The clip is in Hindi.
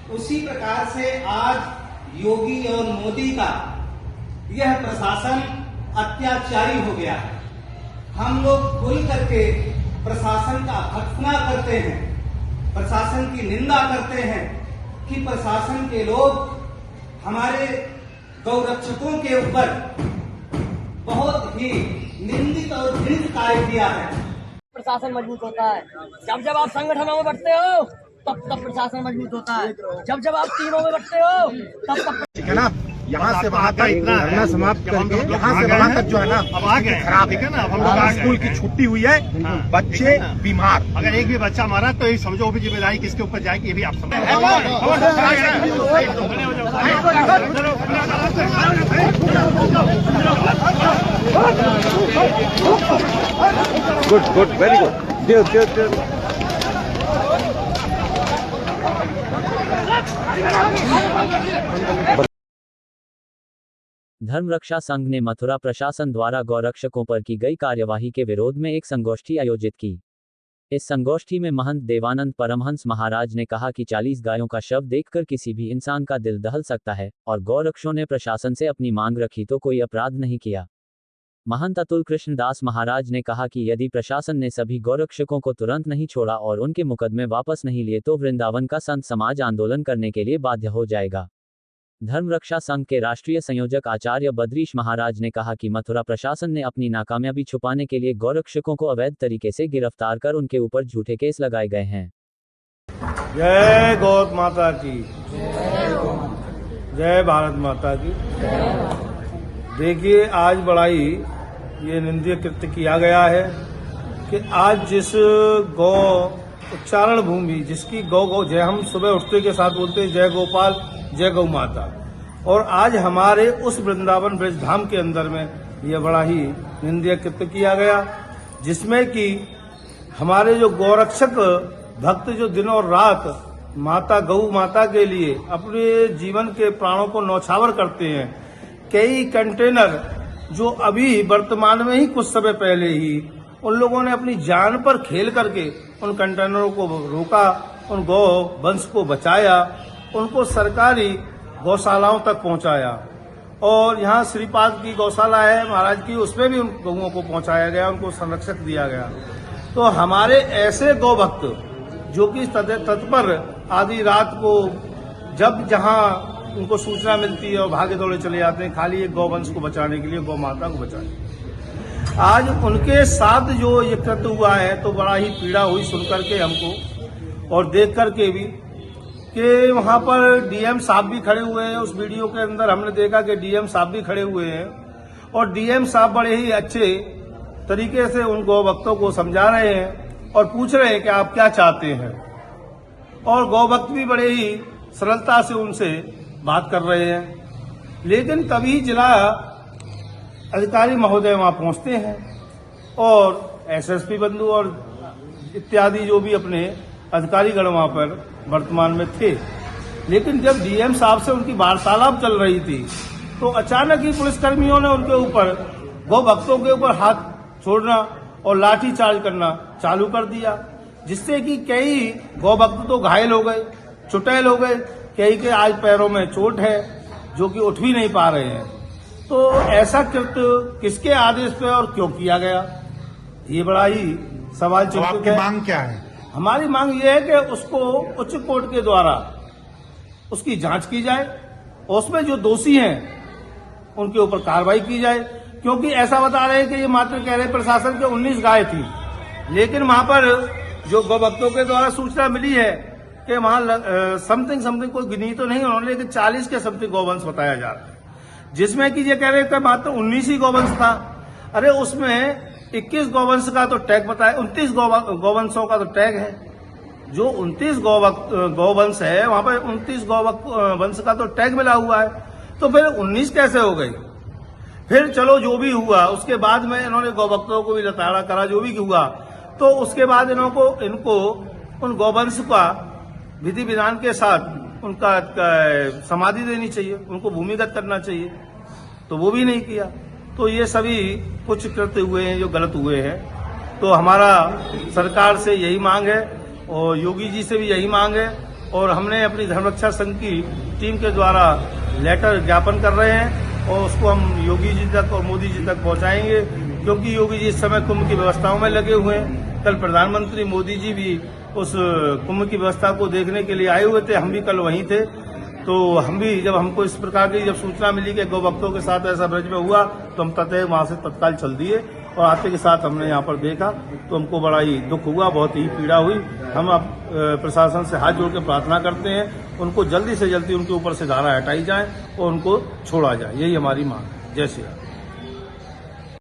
उसी प्रकार से आज योगी और मोदी का यह प्रशासन अत्याचारी हो गया है। हम लोग खुल करके प्रशासन का भर्त्सना करते हैं, प्रशासन की निंदा करते हैं कि प्रशासन के लोग हमारे गौरक्षकों के ऊपर बहुत ही निंदित और घृणित कार्य किया है। प्रशासन मजबूत होता है जब आप संगठनों में बढ़ते हो, तब प्रशासन मजबूत होता है। जब आप टीमों में बढ़ते हो, तब ठीक है ना। यहाँ से वहाँ तक धरना समाप्त करके यहाँ से वहाँ तक जो है ना अब आ गए, खराब ठीक है है ना। अब हम लोग स्कूल की छुट्टी हुई है, बच्चे बीमार। अगर एक भी बच्चा मारा तो ये समझो भी जिम्मेदारी किसके ऊपर जाएगी, ये भी आप समझ। Good very good. धर्म रक्षा संघ ने मथुरा प्रशासन द्वारा गौरक्षकों पर की गई कार्यवाही के विरोध में एक संगोष्ठी आयोजित की। इस संगोष्ठी में महंत देवानंद परमहंस महाराज ने कहा कि 40 गायों का शव देखकर किसी भी इंसान का दिल दहल सकता है और गौरक्षकों ने प्रशासन से अपनी मांग रखी तो कोई अपराध नहीं किया। महंत अतुल कृष्ण दास महाराज ने कहा कि यदि प्रशासन ने सभी गौरक्षकों को तुरंत नहीं छोड़ा और उनके मुकदमे वापस नहीं लिए तो वृंदावन का संत समाज आंदोलन करने के लिए बाध्य हो जाएगा। धर्म रक्षा संघ के राष्ट्रीय संयोजक आचार्य बद्रीश महाराज ने कहा कि मथुरा प्रशासन ने अपनी नाकामयाबी छुपाने के लिए गौरक्षकों को अवैध तरीके से गिरफ्तार कर उनके ऊपर झूठे केस लगाए गए हैं। जय गौ माता की, जय भारत माता की। देखिए, आज बड़ा ही ये निंदनीय कृत्य किया गया है कि आज जिस गौ उच्चारण भूमि जिसकी गौ जय, हम सुबह उठते के साथ बोलते हैं जय गोपाल जय गौ माता, और आज हमारे उस वृंदावन ब्रज धाम के अंदर में यह बड़ा ही निंदनीय कृत्य किया गया, जिसमें कि हमारे जो गौरक्षक भक्त जो दिन और रात माता गौ माता के लिए अपने जीवन के प्राणों को न्यौछावर करते हैं। कई कंटेनर जो अभी वर्तमान में ही कुछ समय पहले ही उन लोगों ने अपनी जान पर खेल करके उन कंटेनरों को रोका, उन गौ वंश को बचाया, उनको सरकारी गौशालाओं तक पहुंचाया। और यहाँ श्रीपाद की गौशाला है महाराज की, उसमें भी उन गौओं को पहुंचाया गया, उनको संरक्षक दिया गया। तो हमारे ऐसे गौ भक्त जो कि तत्पर आधी रात को जब जहाँ उनको सूचना मिलती है और भागे दौड़े चले जाते हैं, खाली एक गौवंश को बचाने के लिए, गौ माता को बचाने। आज उनके साथ जो ये कृत्य हुआ है तो बड़ा ही पीड़ा हुई सुन करके हमको, और देख करके भी कि वहां पर डीएम साहब भी खड़े हुए हैं। उस वीडियो के अंदर हमने देखा कि डीएम साहब भी खड़े हुए हैं और डीएम साहब बड़े ही अच्छे तरीके से उन गौ भक्तों को समझा रहे हैं और पूछ रहे हैं कि आप क्या चाहते हैं, और गौ भक्त भी बड़े ही सरलता से उनसे बात कर रहे हैं। लेकिन तभी जिला अधिकारी महोदय वहां पहुंचते हैं और एसएसपी बंधु और इत्यादि जो भी अपने अधिकारीगण वहां पर वर्तमान में थे। लेकिन जब डीएम साहब से उनकी वार्तालाप चल रही थी तो अचानक ही पुलिसकर्मियों ने उनके ऊपर गौ भक्तों के ऊपर हाथ छोड़ना और लाठी चार्ज करना चालू कर दिया, जिससे कि कई गौ भक्त तो घायल हो गए, चुटैल हो गए, कई के आज पैरों में चोट है जो कि उठ भी नहीं पा रहे हैं। तो ऐसा कृत्य किसके आदेश पे और क्यों किया गया, ये बड़ा ही सवाल चिन्हित है। मांग क्या है? हमारी मांग ये है कि उसको उच्च कोर्ट के द्वारा उसकी जांच की जाए और उसमें जो दोषी हैं उनके ऊपर कार्रवाई की जाए। क्योंकि ऐसा बता रहे हैं कि ये मात्र कह रहे प्रशासन के 19 गाय थी, लेकिन वहां पर जो गौ भक्तों के द्वारा सूचना मिली है कि वहां समथिंग कोई गिनी तो नहीं उन्होंने, लेकिन 40 के समथिंग गौवंश बताया जा रहा है, जिसमें कि ये कह रहे थे मात्र 19 ही गौवंश था। अरे उसमें 21 गौवंश का तो टैग बताया, 29 गौवंशों का तो टैग है। जो 29 गौवंश है वहां पर 29 गौवंश का तो टैग मिला हुआ है, तो फिर 19 कैसे हो गई? फिर चलो जो भी हुआ उसके बाद में इन्होंने गौभक्तों को भी लताड़ा करा, जो भी हुआ, तो उसके बाद इनको उन गौवंश का विधि विधान के साथ उनका समाधि देनी चाहिए, उनको भूमिगत करना चाहिए, तो वो भी नहीं किया। तो ये सभी कुछ कृत्य हुए हैं जो गलत हुए हैं। तो हमारा सरकार से यही मांग है और योगी जी से भी यही मांग है और हमने अपनी धर्मरक्षा संघ की टीम के द्वारा लेटर ज्ञापन कर रहे हैं और उसको हम योगी जी तक और मोदी जी तक पहुंचाएंगे, क्योंकि योगी जी इस समय कुंभ की व्यवस्थाओं में लगे हुए हैं। कल प्रधानमंत्री मोदी जी भी उस कुंभ की व्यवस्था को देखने के लिए आए हुए थे, हम भी कल वहीं थे। तो हम भी जब हमको इस प्रकार की जब सूचना मिली कि गौ भक्तों के साथ ऐसा ब्रज में हुआ तो हम वहां से तत्काल चल दिए और आते के साथ हमने यहाँ पर देखा तो हमको बड़ा ही दुख हुआ, बहुत ही पीड़ा हुई। हम अब प्रशासन से हाथ जोड़ के प्रार्थना करते हैं उनको जल्दी से जल्दी उनके ऊपर से धारा हटाई जाए और उनको छोड़ा जाए, यही हमारी मांग है। जय श्री राम।